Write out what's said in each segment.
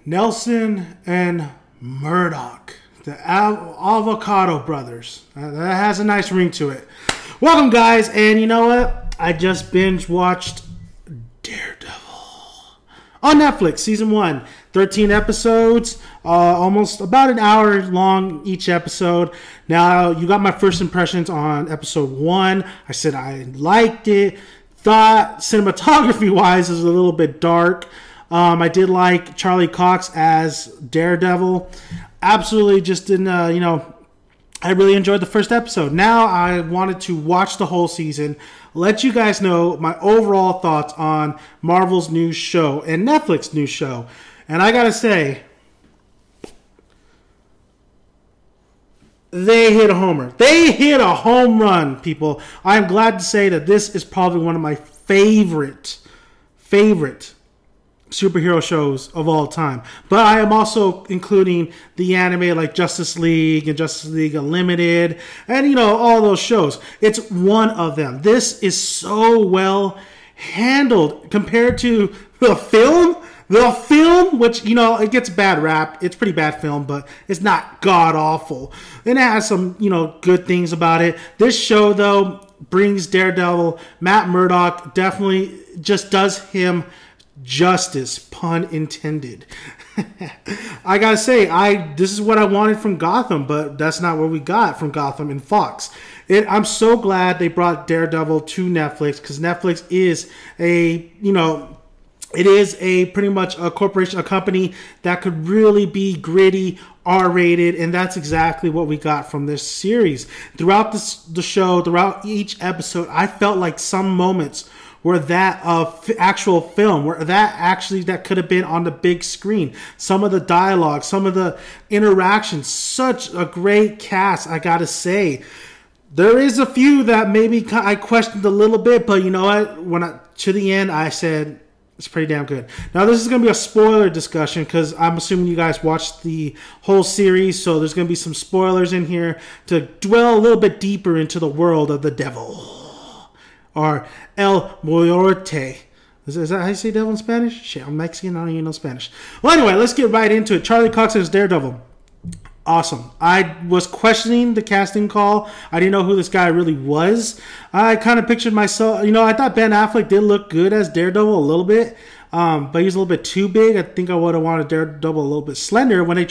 Nelson and Murdoch, the Avocado Brothers. That has a nice ring to it. Welcome, guys, and you know what? I just binge watched Daredevil on Netflix, season 1, 13 episodes, almost about an hour long each episode. Now, you got my first impressions on episode 1. I said I liked it. Thought cinematography-wise is a little bit dark. I did like Charlie Cox as Daredevil. Absolutely just didn't, I really enjoyed the first episode. Now I wanted to watch the whole season, let you guys know my overall thoughts on Marvel's new show and Netflix's new show. And I gotta say, they hit a homer. They hit a home run, people. I'm glad to say that this is probably one of my favorite superhero shows of all time. But I am also including the anime like Justice League and Justice League Unlimited and, all those shows. It's one of them. This is so well handled compared to the film. The film, which, it gets bad rap. It's pretty bad film, but it's not god-awful. And it has some, good things about it. This show, though, brings Daredevil. Matt Murdock definitely just does him justice, pun intended. I gotta say, this is what I wanted from Gotham, but that's not what we got from Gotham and Fox. I'm so glad they brought Daredevil to Netflix, because Netflix is it is pretty much a corporation, a company that could really be gritty, R-rated, and that's exactly what we got from this series. Throughout the show, throughout each episode, I felt like some moments were that of actual film, where that could have been on the big screen. Some of the dialogue, some of the interactions, such a great cast, I gotta say. There is a few that maybe I questioned a little bit, but you know what? To the end, I said, it's pretty damn good. Now, this is going to be a spoiler discussion because I'm assuming you guys watched the whole series, so there's going to be some spoilers in here to dwell a little bit deeper into the world of the devil. Or El Muerte. Is that how you say devil in Spanish? Shit, I'm Mexican, I don't even know Spanish. Well, anyway, let's get right into it. Charlie Cox as Daredevil. Awesome. I was questioning the casting call. I didn't know who this guy really was. I kind of pictured myself, I thought Ben Affleck did look good as Daredevil a little bit, but he was a little bit too big. I think I would have wanted Daredevil a little bit slender. When they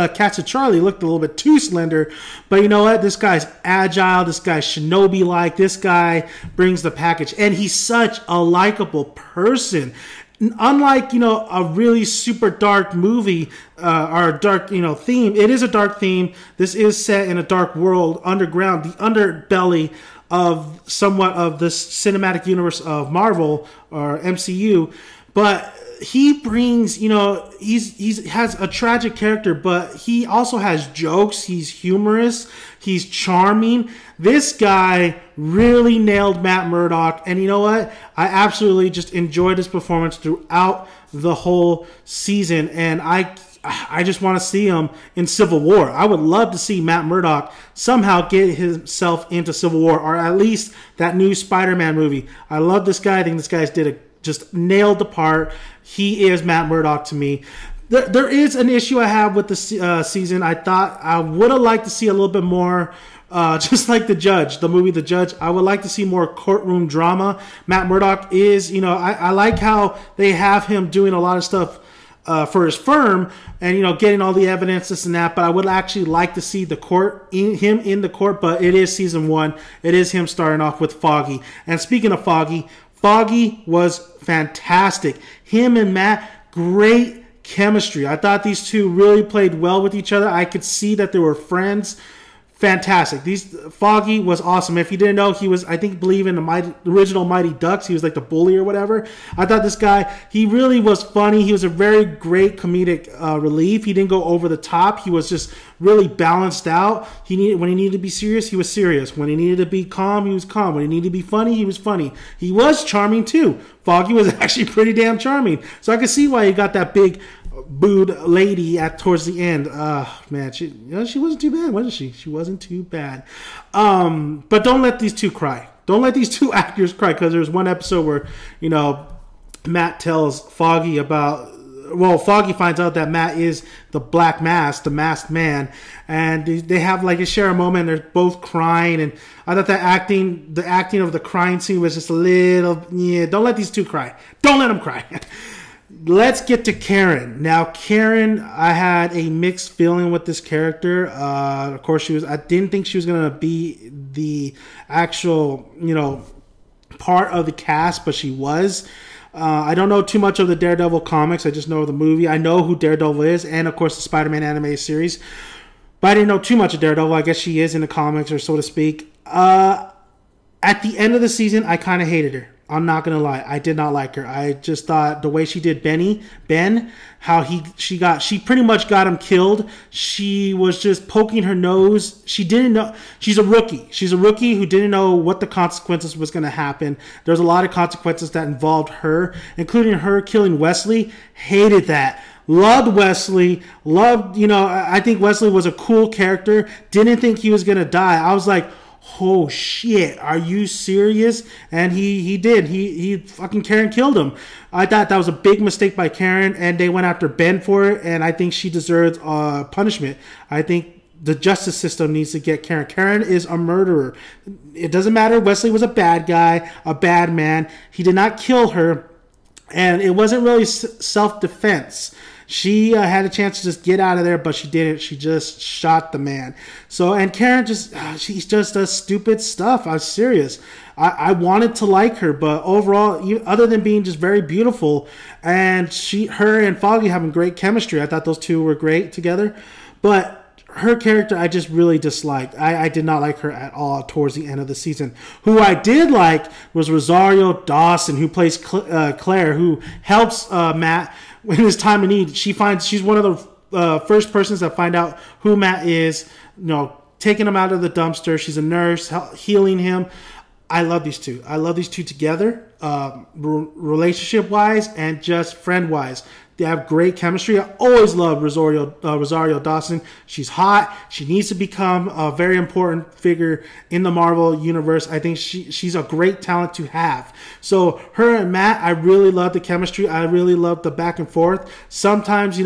casted Charlie, he looked a little bit too slender. But you know what? This guy's agile. This guy's shinobi-like. This guy brings the package. And he's such a likable person. Unlike, a really super dark movie or a dark, theme, it is a dark theme. This is set in a dark world, underground, the underbelly of somewhat of this cinematic universe of Marvel or MCU. But he brings, he has a tragic character, but he also has jokes. He's humorous. He's charming. This guy really nailed Matt Murdock. And you know what? I absolutely just enjoyed his performance throughout the whole season. And I just want to see him in Civil War. I would love to see Matt Murdock somehow get himself into Civil War, or at least that new Spider-Man movie. I love this guy. I think this guy's just nailed the part. He is Matt Murdock to me. There is an issue I have with the season. I thought I would have liked to see a little bit more, just like the movie The Judge. I would like to see more courtroom drama. Matt Murdock is, I like how they have him doing a lot of stuff for his firm and, getting all the evidence, this and that. But I would actually like to see him in the court. But it is season 1. It is him starting off with Foggy. And speaking of Foggy was fantastic. Him and Matt, great chemistry. I thought these two really played well with each other. I could see that they were friends. Fantastic. Foggy was awesome. If you didn't know, he was, believe in the original Mighty Ducks. He was like the bully or whatever. I thought this guy, he really was funny. He was a very great comedic relief. He didn't go over the top. He was just really balanced out. When he needed to be serious, he was serious. When he needed to be calm, he was calm. When he needed to be funny, he was funny. He was charming too. Foggy was actually pretty damn charming. So I could see why he got that big booed lady towards the end. Man, she wasn't too bad, wasn't she? She wasn't too bad. But don't let these two cry. Don't let these two actors cry, because there's one episode where, Matt tells Foggy about Foggy finds out that Matt is the Black Mask, the masked man, and they have like they share a moment. And they're both crying, and I thought the acting of the crying scene was just a little. Yeah, don't let these two cry. Don't let them cry. Let's get to Karen. Now, Karen, I had a mixed feeling with this character. Of course, I didn't think she was going to be the actual, part of the cast, but she was. I don't know too much of the Daredevil comics. I just know the movie. I know who Daredevil is, and of course the Spider-Man animated series. But I didn't know too much of Daredevil. I guess she is in the comics, or so to speak. At the end of the season, I kind of hated her. I'm not gonna lie, I did not like her. I just thought the way she did Ben, how she pretty much got him killed. She was just poking her nose. She didn't know. She's a rookie. She's a rookie who didn't know what the consequences was gonna happen. There's a lot of consequences that involved her, including her killing Wesley. Hated that. Loved Wesley. I think Wesley was a cool character. Didn't think he was gonna die. I was like, oh shit, are you serious? And he did. He fucking Karen killed him. I thought that was a big mistake by Karen, and they went after Ben for it, and I think she deserves punishment. I think the justice system needs to get Karen. Karen is a murderer. It doesn't matter. Wesley was a bad guy, a bad man. He did not kill her, and it wasn't really self-defense. She had a chance to just get out of there, but she didn't. She just shot the man. So, and Karen she just does stupid stuff. I'm serious. I wanted to like her, but overall, other than being just very beautiful, and her and Foggy having great chemistry. I thought those two were great together. But her character, I just really disliked. I did not like her at all towards the end of the season. Who I did like was Rosario Dawson, who plays Claire, who helps Matt in his time of need. She's one of the first persons that find out who Matt is, taking him out of the dumpster. She's a nurse, healing him. I love these two. I love these two together, relationship-wise and just friend-wise. They have great chemistry. I always love Rosario Dawson. She's hot. She needs to become a very important figure in the Marvel universe. I think she's a great talent to have. So her and Matt, I really love the chemistry. I really love the back and forth. Sometimes,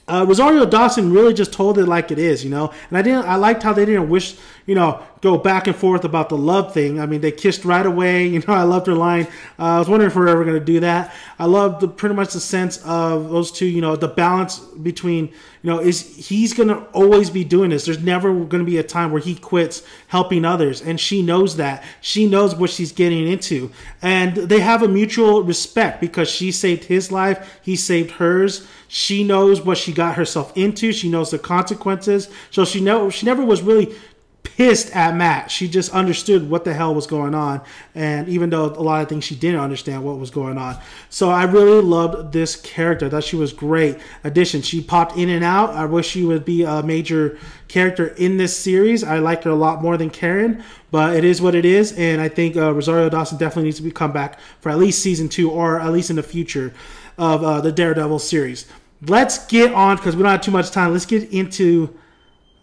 Rosario Dawson really just told it like it is, and I liked how they didn't wish, go back and forth about the love thing. I mean, they kissed right away. I loved her line. I was wondering if we were ever going to do that. I love pretty much the sense of those two, the balance between, he's going to always be doing this. There's never going to be a time where he quits helping others. And she knows that. She knows what she's getting into. And they have a mutual respect because she saved his life. He saved hers. She knows what she got herself into. She knows the consequences. So she never was really pissed at Matt. She just understood what the hell was going on, and even though a lot of things she didn't understand what was going on. So I really loved this character. I thought she was great addition. She popped in and out. I wish she would be a major character in this series. I like her a lot more than Karen, but it is what it is, and I think Rosario Dawson definitely needs to come back for at least season 2, or at least in the future of the Daredevil series. Let's get on, because we don't have too much time. Let's get into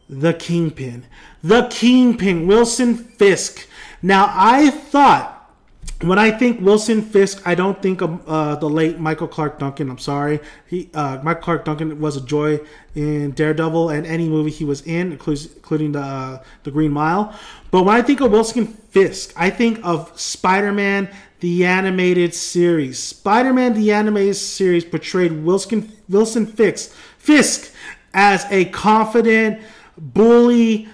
the Kingpin. The Kingpin, Wilson Fisk. Now, I thought, when I think Wilson Fisk, I don't think of the late Michael Clark Duncan. I'm sorry. Michael Clark Duncan was a joy in Daredevil and any movie he was in, including the Green Mile. But when I think of Wilson Fisk, I think of Spider-Man, the animated series. Spider-Man, the animated series portrayed Wilson Fisk as a confident bully.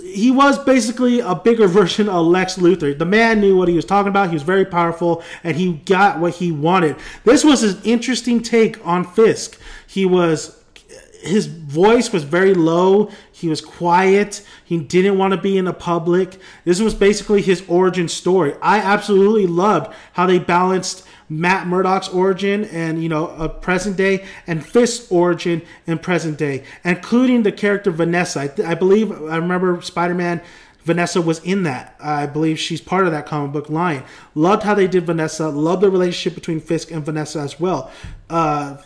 He was basically a bigger version of Lex Luthor. The man knew what he was talking about. He was very powerful, and he got what he wanted. This was an interesting take on Fisk. His voice was very low. He was quiet. He didn't want to be in the public. This was basically his origin story. I absolutely loved how they balanced Matt Murdock's origin and, a present day, and Fisk's origin in present day, including the character Vanessa. I remember Spider-Man Vanessa was in that. I believe she's part of that comic book line. Loved how they did Vanessa. Loved the relationship between Fisk and Vanessa as well.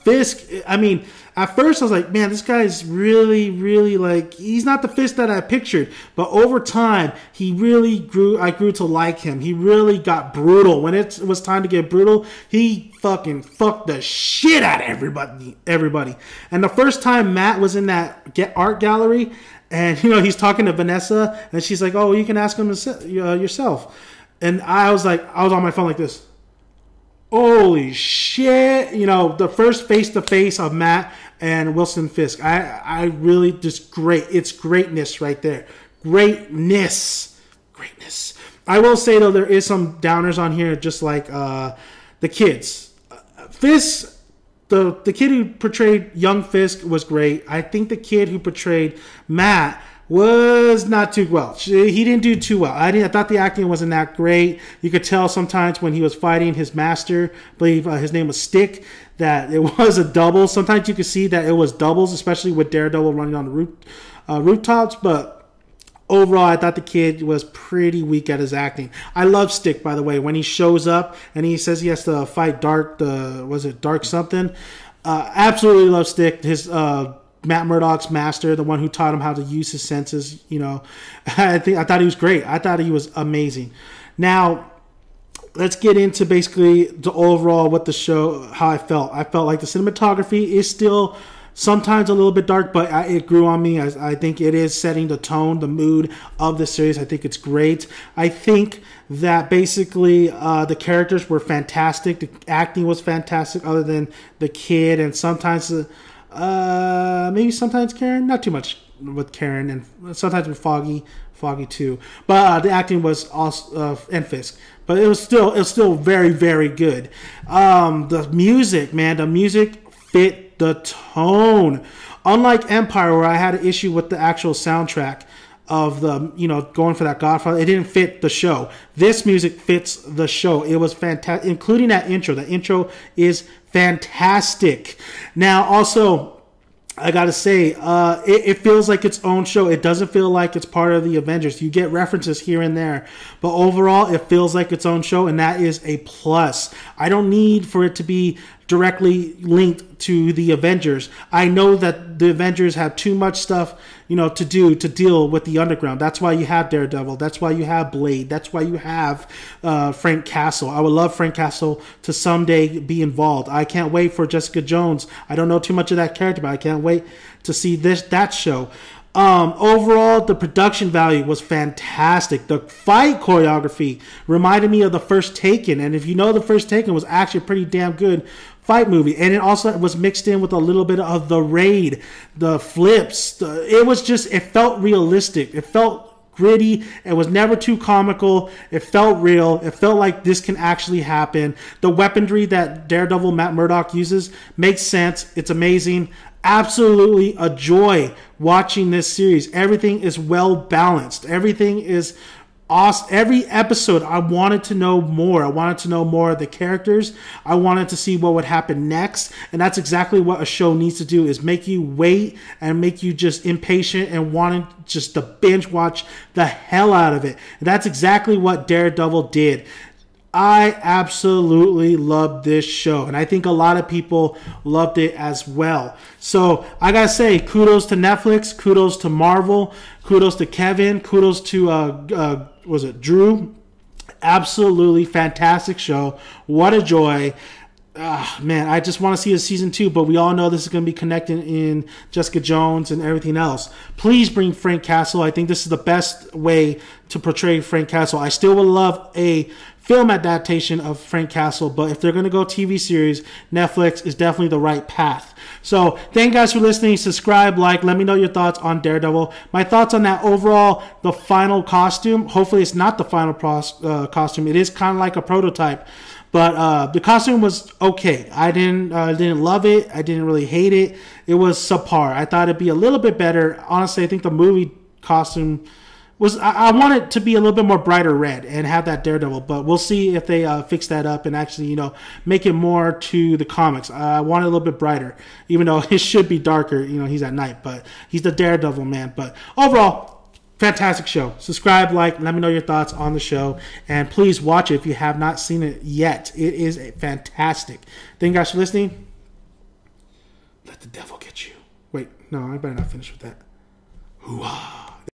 Fisk, I mean, at first I was like, man, this guy's really, really like, he's not the Fisk that I pictured. But over time, he really grew. I grew to like him. He really got brutal. When it was time to get brutal, he fucking fucked the shit out of everybody. And the first time Matt was in that art gallery, and he's talking to Vanessa, and she's like, "Oh, you can ask him yourself." And I was on my phone like this. Holy shit! The first face to face of Matt and Wilson Fisk. I really just great. It's greatness right there. Greatness. I will say though, there is some downers on here, just like the kids. Fisk. The kid who portrayed young Fisk was great. I think the kid who portrayed Matt was not too well. He didn't do too well. I thought the acting wasn't that great. You could tell sometimes when he was fighting his master, I believe his name was Stick, that it was a double. Sometimes you could see that it was doubles, especially with Daredevil running on the rooftops. But overall, I thought the kid was pretty weak at his acting. I love Stick, by the way. When he shows up and he says he has to fight Dark something? Absolutely love Stick. His Matt Murdock's master, the one who taught him how to use his senses. I thought he was great. I thought he was amazing. Now, let's get into basically the overall what the show, how I felt. I felt like the cinematography is still sometimes a little bit dark, but it grew on me. I think it is setting the tone, the mood of the series. I think it's great. I think that basically the characters were fantastic. The acting was fantastic, other than the kid and sometimes maybe sometimes Karen. Not too much with Karen, and sometimes with Foggy too. But the acting was also and Fisk. But it was still very, very good. The music, man, the music fit the tone. Unlike Empire, where I had an issue with the actual soundtrack of the, going for that Godfather, it didn't fit the show. This music fits the show. It was fantastic, including that intro. The intro is fantastic. Now, also, I gotta say, it feels like its own show. It doesn't feel like it's part of the Avengers. You get references here and there, but overall, it feels like its own show, and that is a plus. I don't need for it to be directly linked to the Avengers. I know that the Avengers have too much stuff, to do to deal with the underground. That's why you have Daredevil. That's why you have Blade. That's why you have Frank Castle. I would love Frank Castle to someday be involved. I can't wait for Jessica Jones. I don't know too much of that character, but I can't wait to see that show. Overall, the production value was fantastic. The fight choreography reminded me of The First Taken. And if you know, The First Taken was actually a pretty damn good fight movie. And it also was mixed in with a little bit of The Raid, the flips. It felt realistic. It felt gritty. It was never too comical. It felt real. It felt like this can actually happen. The weaponry that Daredevil Matt Murdock uses makes sense. It's amazing. Absolutely a joy watching this series. Everything is well balanced. Everything is awesome. Every episode, I wanted to know more. I wanted to know more of the characters. I wanted to see what would happen next. And that's exactly what a show needs to do, is make you wait and make you just impatient and wanting just to binge watch the hell out of it. And that's exactly what Daredevil did. I absolutely loved this show, and I think a lot of people loved it as well. So I gotta say, kudos to Netflix, kudos to Marvel, kudos to Kevin, kudos to Drew. Absolutely fantastic show. What a joy. Man, I just want to see a season 2, but we all know this is going to be connected in Jessica Jones and everything else. Please bring Frank Castle. I think this is the best way to portray Frank Castle. I still would love a film adaptation of Frank Castle, but if they're going to go TV series, Netflix is definitely the right path. So thank you guys for listening. Subscribe, like, let me know your thoughts on Daredevil. My thoughts on that overall, the final costume. Hopefully it's not the final costume. It is kind of like a prototype. But the costume was okay. I didn't love it. I didn't really hate it. It was subpar. I thought it'd be a little bit better. Honestly, I think the movie costume was... I want it to be a little bit more brighter red and have that Daredevil. But we'll see if they fix that up and actually, make it more to the comics. I want it a little bit brighter. Even though it should be darker. He's at night. But he's the Daredevil, man. But overall... fantastic show. Subscribe, like, let me know your thoughts on the show. And please watch it if you have not seen it yet. It is fantastic. Thank you guys for listening. Let the devil get you. Wait, no, I better not finish with that. Hoo-ah.